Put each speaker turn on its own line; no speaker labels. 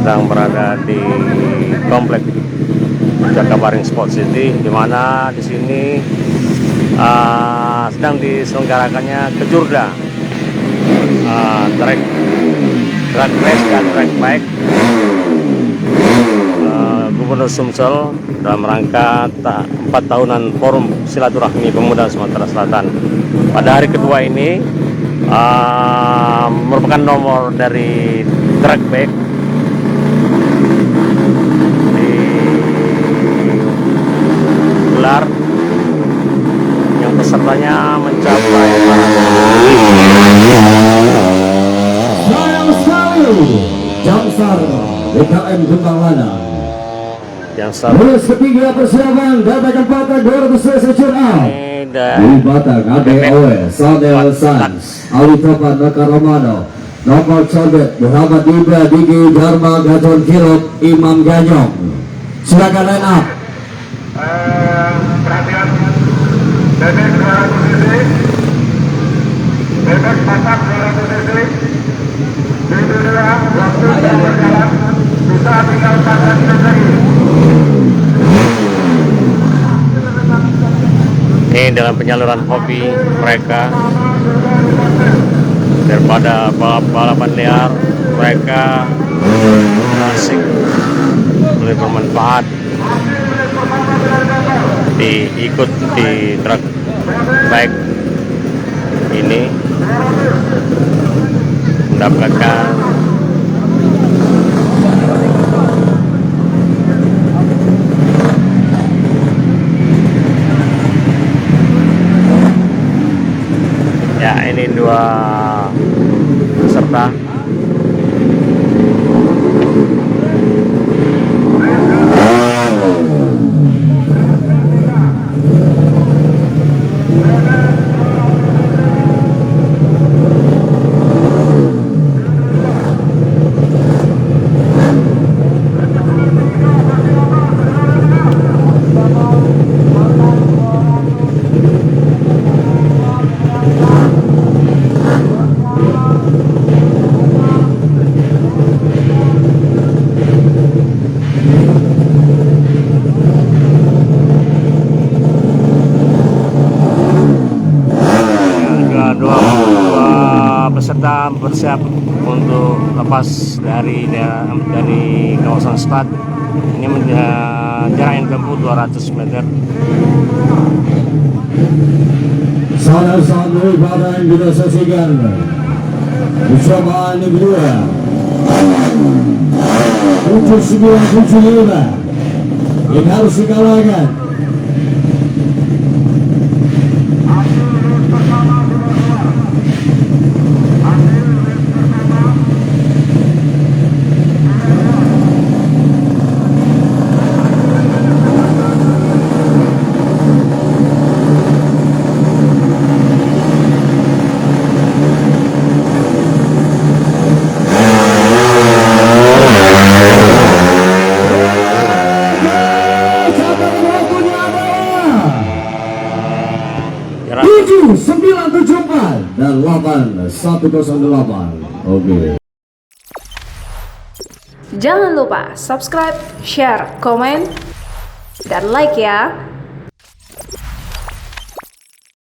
sedang berada di komplek Jakabaring Sport City, di mana di sini sedang diselenggarakannya Kejurda, track race dan track bike Gubernur Sumsel dalam rangka 4 tahunan Forum Silaturahmi Pemuda Sumatera Selatan. Pada hari kedua ini merupakan nomor dari track bike digelar yang pesertanya mencapai
sayang sekali Jamsar BKM Gembang Lana
yang satu
terus ketiga persiapan data keempat 200 cc A di Batang ADOE Sadel Sans Ali Topan Maka Romano nomor corbet Muhammad Dibra Digi Dharma Gaton Kilop Imam Ganyong. Silakan line up.
Perhatian bebek 200 cc, bebek masak 200 cc, Bidura waktu yang berjalan bisa tinggal 4 menit lagi.
ini dalam penyaluran hobi mereka. Daripada balapan liar, mereka asik, lebih bermanfaat ikut di truk bike ini, mendapatkan ya, ini dua peserta. Dua peserta bersiap untuk lepas dari kawasan start. Ini jarak yang tempuh 200 meter.
Salah satu ibadah yang kita saksikan percobaan yang kedua 7975 yang harus dikalahkan.
Jarak
7974 dan 8108. Oke.
Jangan lupa subscribe, share, komen, dan like ya.